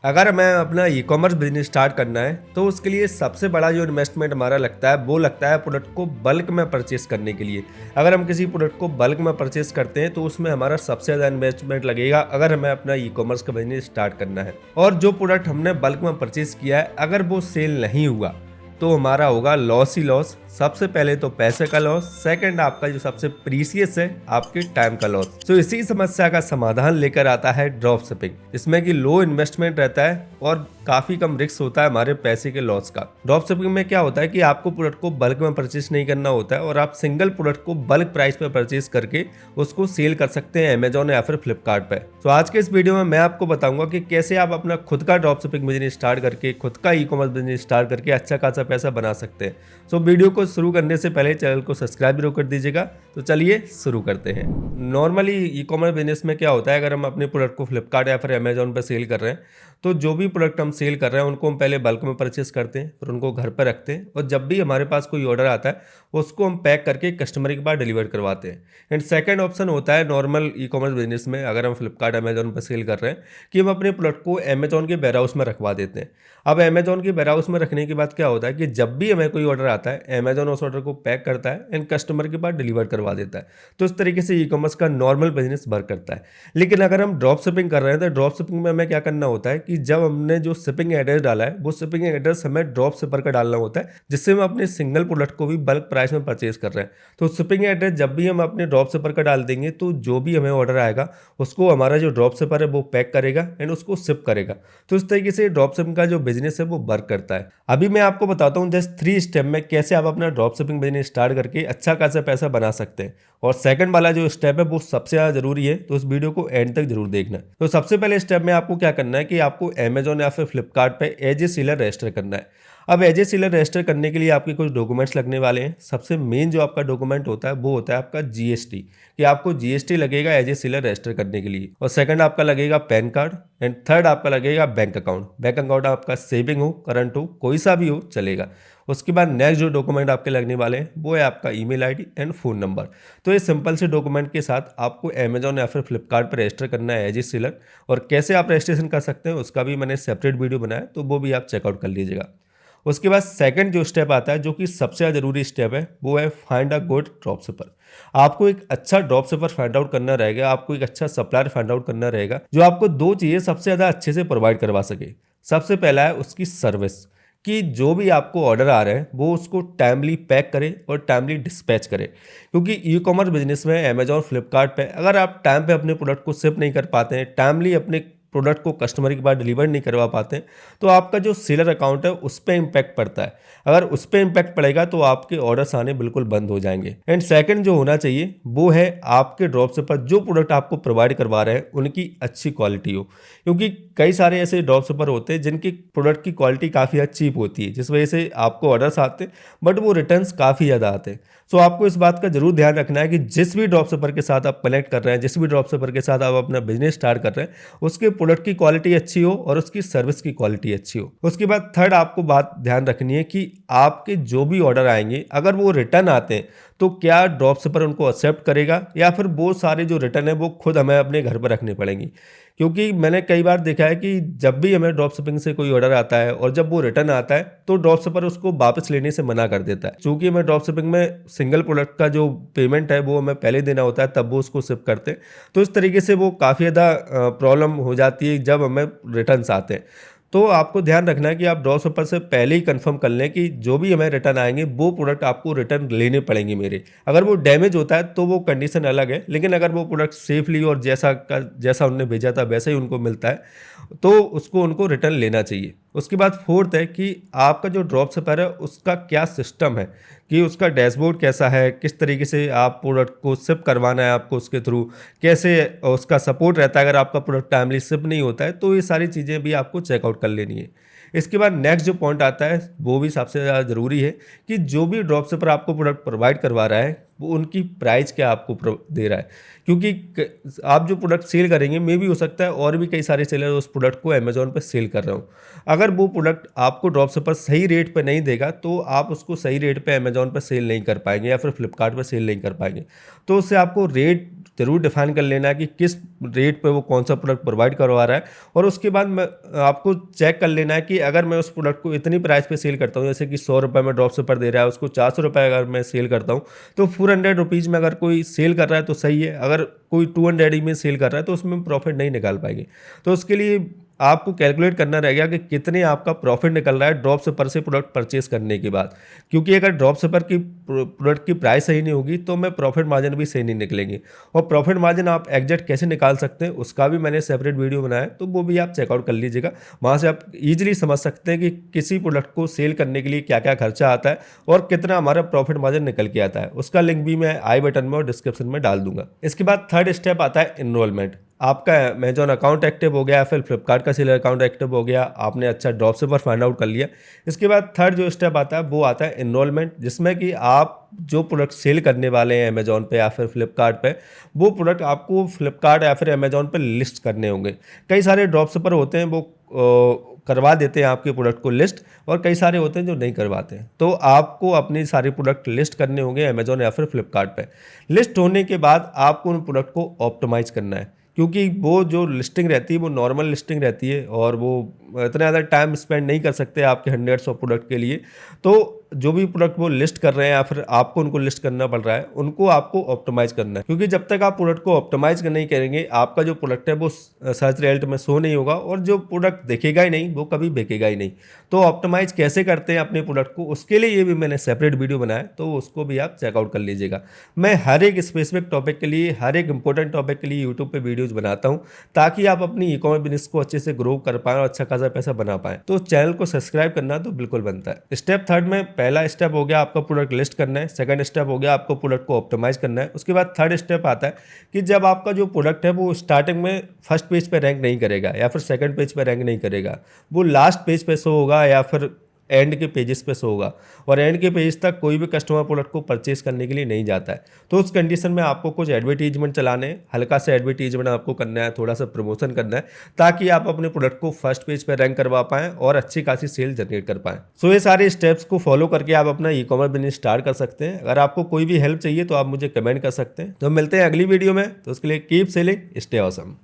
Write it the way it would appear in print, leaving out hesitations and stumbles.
अगर मैं अपना ई कॉमर्स बिजनेस स्टार्ट करना है तो उसके लिए सबसे बड़ा जो इन्वेस्टमेंट हमारा लगता है वो लगता है प्रोडक्ट को बल्क में परचेस करने के लिए। अगर हम किसी प्रोडक्ट को बल्क में परचेस करते हैं तो उसमें हमारा सबसे ज़्यादा इन्वेस्टमेंट लगेगा अगर हमें अपना ई कॉमर्स का बिजनेस स्टार्ट करना है। और जो प्रोडक्ट हमने बल्क में परचेस किया है अगर वो सेल नहीं हुआ तो हमारा होगा लॉस ही लॉस। सबसे पहले तो पैसे का लॉस, सेकंड आपका जो सबसे प्रीसियस है आपके टाइम का लॉस। तो इसी समस्या का समाधान लेकर आता है ड्रॉप शिपिंग, जिसमें कि लो इन्वेस्टमेंट रहता है और काफी कम रिस्क होता है हमारे पैसे के लॉस का। ड्रॉप शिपिंग में क्या होता है कि आपको प्रोडक्ट को बल्क में परचेस नहीं करना होता है और आप सिंगल प्रोडक्ट को बल्क प्राइस पे परचेस करके उसको सेल कर सकते हैं अमेजोन या फिर फ्लिपकार्ट पे। तो आज के इस वीडियो में मैं आपको बताऊंगा कि कैसे आप अपना खुद का ड्रॉप शिपिंग बिजनेस स्टार्ट करके, खुद का ई कॉमर्स बिजनेस स्टार्ट करके अच्छा खासा पैसा बना सकते हैं। सो वीडियो को शुरू करने से पहले चैनल को सब्सक्राइब जरूर कर दीजिएगा। तो चलिए शुरू करते हैं। नॉर्मली ई कॉमर्स बिजनेस में क्या होता है, अगर हम अपने प्रोडक्ट को फ्लिपकार्ट या फिर अमेजोन पर सेल कर रहे हैं तो जो भी प्रोडक्ट हम सेल कर रहे हैं उनको हम पहले बल्क में परचेस करते हैं, फिर उनको घर पर रखते हैं और जब भी हमारे पास कोई ऑर्डर आता है उसको हम पैक करके कस्टमर के पास डिलीवर करवाते हैं। एंड सेकंड ऑप्शन होता है नॉर्मल ई कॉमर्स बिजनेस में, अगर हम फ्लिपकार्ट अमेजोन पर सेल कर रहे हैं, कि हम अपने प्रोडक्ट को अमेजोन के वेयर हाउस में रखवा देते हैं। अब अमेजोन के वेयर हाउस में रखने के बाद क्या होता है कि जब भी हमें कोई ऑर्डर आता है अमेजोन उस ऑर्डर को पैक करता है एंड कस्टमर के पास डिलीवर करवा देता है। तो इस तरीके से ई कॉमर्स का नॉर्मल बिजनेस वर्क करता है। लेकिन अगर हम ड्रॉप शिपिंग कर रहे हैं तो ड्रॉप शिपिंग में हमें क्या करना होता है कि जब हमने जो शिपिंग एड्रेस डाला है वो शिपिंग एड्रेस हमें ड्रॉप शिपर का डालना होता है, जिससे हम अपने सिंगल प्रोडक्ट को भी बल्क प्राइस में परचेज कर रहे हैं। तो शिपिंग एड्रेस जब भी हम अपने ड्रॉप शिपर का डाल देंगे तो जो भी हमें ऑर्डर आएगा उसको हमारा जो ड्रॉप शिपर है वो पैक करेगा एंड उसको शिप करेगा। तो इस तरीके से ड्रॉप शिपिंग का जो बिजनेस है वो वर्क करता है। अभी मैं आपको बताता हूँ जस्ट 3 स्टेप में कैसे आप अपना ड्रॉप शिपिंग बिजनेस स्टार्ट करके अच्छा खासा पैसा बना सकते हैं। और सेकंड वाला जो स्टेप है वो सबसे ज़्यादा जरूरी है, तो इस वीडियो को एंड तक जरूर देखना। तो सबसे पहले स्टेप में आपको क्या करना है कि आपको अमेजोन या फिर फ्लिपकार्ट पे एज ए सेलर रजिस्टर करना है। अब एज ए सेलर रजिस्टर करने के लिए आपके कुछ डॉक्यूमेंट्स लगने वाले हैं। सबसे मेन जो आपका डॉक्यूमेंट होता है वो होता है आपका जीएसटी, कि आपको जीएसटी लगेगा एज ए सेलर रजिस्टर करने के लिए। और सेकंड आपका लगेगा पैन कार्ड एंड थर्ड आपका लगेगा बैंक अकाउंट। बैंक अकाउंट आपका सेविंग हो, करंट हो, कोई सा भी हो चलेगा। उसके बाद नेक्स्ट जो डॉक्यूमेंट आपके लगने वाले हैं वो है आपका email ID and phone number. तो ये सिंपल से डॉक्यूमेंट के साथ आपको अमेजोन या फिर फ्लिपकार्ट पर रजिस्टर करना है एज ए सेलर। और कैसे आप रजिस्ट्रेशन कर सकते हैं उसका भी मैंने सेपरेट वीडियो बनाया, तो वो भी आप चेकआउट कर लीजिएगा। उसके बाद सेकंड जो स्टेप आता है, जो कि सबसे ज़्यादा जरूरी स्टेप है, वो है फाइंड अ गुड ड्रॉप शिपर। आपको एक अच्छा ड्रॉप शिपर फाइंड आउट करना रहेगा, आपको एक अच्छा सप्लायर फाइंड आउट करना रहेगा जो आपको 2 चीज़ें सबसे ज़्यादा अच्छे से प्रोवाइड करवा सके। सबसे पहला है उसकी सर्विस, कि जो भी आपको ऑर्डर आ रहा है वो उसको टाइमली पैक करे और टाइमली डिस्पैच करे। क्योंकि ई कॉमर्स बिजनेस में अमेजोन फ्लिपकार्ट पे अगर आप टाइम पे अपने प्रोडक्ट को शिप नहीं कर पाते हैं, टाइमली अपने प्रोडक्ट को कस्टमर के पास डिलीवर नहीं करवा पाते हैं, तो आपका जो सेलर अकाउंट है उस पर इम्पैक्ट पड़ता है। अगर उस पर इम्पैक्ट पड़ेगा तो आपके ऑर्डर्स आने बिल्कुल बंद हो जाएंगे। एंड सेकंड जो होना चाहिए वो है आपके ड्रॉप शिपर जो प्रोडक्ट आपको प्रोवाइड करवा रहे हैं उनकी अच्छी क्वालिटी हो। क्योंकि कई सारे ऐसे ड्रॉप शिपर होते हैं जिनकी प्रोडक्ट की क्वालिटी काफ़ी ज़्यादा चीप होती है, जिस वजह से आपको ऑर्डर्स आते हैं बट वो रिटर्न्स काफ़ी ज़्यादा आते हैं। सो आपको इस बात का जरूर ध्यान रखना है कि जिस भी ड्रॉप शिपर के साथ आप कनेक्ट कर रहे हैं, जिस भी ड्रॉप शिपर के साथ आप अपना बिजनेस स्टार्ट कर रहे हैं, उसके प्रोडक्ट की क्वालिटी अच्छी हो और उसकी सर्विस की क्वालिटी अच्छी हो। उसके बाद थर्ड आपको बात ध्यान रखनी है कि आपके जो भी ऑर्डर आएंगे अगर वो रिटर्न आते हैं तो क्या ड्रॉप शिपर उनको एक्सेप्ट करेगा या फिर वो सारे जो रिटर्न है वो खुद हमें अपने घर पर रखने पड़ेंगी। क्योंकि मैंने कई बार देखा है कि जब भी हमें ड्रॉप शिपिंग से कोई ऑर्डर आता है और जब वो रिटर्न आता है तो ड्रॉप शिपर उसको वापस लेने से मना कर देता है। क्योंकि हमें ड्रॉप शिपिंग में सिंगल प्रोडक्ट का जो पेमेंट है वो हमें पहले देना होता है, तब वो उसको शिप करते हैं। तो इस तरीके से वो काफ़ी ज़्यादा प्रॉब्लम हो जाती है जब हमें रिटर्न्स आते हैं। तो आपको ध्यान रखना है कि आप ड्रॉप शिपर से पहले ही कंफर्म कर लें कि जो भी हमें रिटर्न आएंगे वो प्रोडक्ट आपको रिटर्न लेने पड़ेंगे मेरे। अगर वो डैमेज होता है तो वो कंडीशन अलग है, लेकिन अगर वो प्रोडक्ट सेफली और जैसा उन्होंने भेजा था वैसा ही उनको मिलता है तो उसको उनको रिटर्न लेना चाहिए। उसके बाद फोर्थ है कि आपका जो ड्रॉप शिपर है उसका क्या सिस्टम है, कि उसका डैशबोर्ड कैसा है, किस तरीके से आप प्रोडक्ट को शिप करवाना है आपको उसके थ्रू, कैसे उसका सपोर्ट रहता है अगर आपका प्रोडक्ट टाइमली शिप नहीं होता है। तो ये सारी चीज़ें भी आपको चेकआउट कर लेनी है। इसके बाद नेक्स्ट जो पॉइंट आता है वो भी सबसे ज़्यादा ज़रूरी है कि जो भी ड्रॉप शिपर आपको प्रोडक्ट प्रोवाइड करवा रहा है वो उनकी प्राइस क्या आपको दे रहा है, क्योंकि आप जो प्रोडक्ट सेल करेंगे मे भी हो सकता है और भी कई सारे सेलर उस प्रोडक्ट को अमेजोन पर सेल कर रहे हो। अगर वो प्रोडक्ट आपको ड्रॉप शिपर सही रेट पे नहीं देगा तो आप उसको सही रेट पे अमेजोन पर सेल नहीं कर पाएंगे या फिर फ्लिपकार्ट पर सेल नहीं कर पाएंगे। तो उससे आपको रेट ज़रूर डिफाइन कर लेना है कि किस रेट पे वो कौन सा प्रोडक्ट प्रोवाइड करवा रहा है, और उसके बाद मैं आपको चेक कर लेना है कि अगर मैं उस प्रोडक्ट को इतनी प्राइस पे सेल करता हूँ, जैसे कि 100 रुपये में ड्रॉप शिपर दे रहा है, उसको 400 रुपये अगर मैं सेल करता हूँ तो 400 रुपीज़ में अगर कोई सेल कर रहा है तो सही है, अगर कोई 200 में सेल कर रहा है तो उसमें प्रॉफिट नहीं निकाल पाएंगे। तो उसके लिए आपको कैलकुलेट करना रहेगा कि कितने आपका प्रॉफिट निकल रहा है ड्रॉप शिपर से प्रोडक्ट परचेस करने के बाद, क्योंकि अगर ड्रॉप शिपर की प्रोडक्ट की प्राइस सही नहीं होगी तो मैं प्रॉफिट मार्जिन भी सही नहीं निकलेंगे। और प्रॉफिट मार्जिन आप एग्जैक्ट कैसे निकाल सकते हैं उसका भी मैंने सेपरेट वीडियो बनाया, तो वो भी आप चेकआउट कर लीजिएगा। वहाँ से आप ईजिली समझ सकते हैं कि किसी प्रोडक्ट को सेल करने के लिए क्या क्या खर्चा आता है और कितना हमारा प्रॉफिट मार्जिन निकल के आता है। उसका लिंक भी मैं आई बटन में और डिस्क्रिप्शन में डाल दूंगा। इसके बाद थर्ड स्टेप आता है इनरोलमेंट। आपका अमेजॉन अकाउंट एक्टिव हो गया, फिर फ्लिपकार्ट का सेलर अकाउंट एक्टिव हो गया, आपने अच्छा ड्रॉप शिपर फाइंड आउट कर लिया। इसके बाद थर्ड जो स्टेप आता है वो आता है इनरोलमेंट, जिसमें कि आप जो प्रोडक्ट सेल करने वाले हैं अमेजॉन पे या फिर फ्लिपकार्ट पे, वो प्रोडक्ट आपको फ्लिपकार्ट या फिर अमेजॉन पे लिस्ट करने होंगे। कई सारे ड्रॉप शिपर होते हैं वो करवा देते हैं आपके प्रोडक्ट को लिस्ट, और कई सारे होते हैं जो नहीं करवाते हैं। तो आपको अपनी सारी प्रोडक्ट लिस्ट करने होंगे अमेजॉन या फिर फ्लिपकार्ट पे। लिस्ट होने के बाद आपको उन प्रोडक्ट को ऑप्टिमाइज करना है, क्योंकि वो जो लिस्टिंग रहती है वो नॉर्मल लिस्टिंग रहती है और वो इतना ज़्यादा टाइम स्पेंड नहीं कर सकते आपके हंड्रेड्स ऑफ प्रोडक्ट के लिए। तो जो भी प्रोडक्ट वो लिस्ट कर रहे हैं या फिर आपको उनको लिस्ट करना पड़ रहा है, उनको आपको ऑप्टिमाइज करना है, क्योंकि जब तक आप प्रोडक्ट को ऑप्टिमाइज नहीं करेंगे आपका जो प्रोडक्ट है वो सर्च रिजल्ट में शो नहीं होगा, और जो प्रोडक्ट दिखेगा ही नहीं वो कभी बिकेगा ही नहीं। तो ऑप्टिमाइज कैसे करते हैं अपने प्रोडक्ट को, उसके लिए ये भी मैंने सेपरेट वीडियो बनाया, तो उसको भी आप चेकआउट कर लीजिएगा। मैं हर एक स्पेसिफिक टॉपिक के लिए, हर एक इंपॉर्टेंट टॉपिक के लिए यूट्यूब पर वीडियोज बनाता हूँ, ताकि आप अपनी ई कॉमर्स बिजनेस को अच्छे से ग्रो कर पाएँ और अच्छा खासा पैसा बना पाएँ। तो चैनल को सब्सक्राइब करना तो बिल्कुल बनता है। स्टेप थर्ड में पहला स्टेप हो गया आपका प्रोडक्ट लिस्ट करना है, सेकंड स्टेप हो गया आपको प्रोडक्ट को ऑप्टिमाइज करना है। उसके बाद थर्ड स्टेप आता है कि जब आपका जो प्रोडक्ट है वो स्टार्टिंग में फर्स्ट पेज पे रैंक नहीं करेगा या फिर सेकंड पेज पे रैंक नहीं करेगा, वो लास्ट पेज पे शो होगा या फिर एंड के पेजेस पे शो होगा, और एंड के पेज तक कोई भी कस्टमर प्रोडक्ट को परचेस करने के लिए नहीं जाता है। तो उस कंडीशन में आपको कुछ एडवर्टीजमेंट चलाने हैं, हल्का सा एडवर्टीजमेंट आपको करना है, थोड़ा सा प्रमोशन करना है, ताकि आप अपने प्रोडक्ट को फर्स्ट पेज पे रैंक करवा पाएं और अच्छी खासी सेल जनरेट कर पाएं। सो ये सारे स्टेप्स को फॉलो करके आप अपना ई कॉमर्स बिजनेस स्टार्ट कर सकते हैं। अगर आपको कोई भी हेल्प चाहिए तो आप मुझे कमेंट कर सकते हैं। तो मिलते हैं अगली वीडियो में, तो उसके लिए कीप सेलिंग, स्टे ऑसम।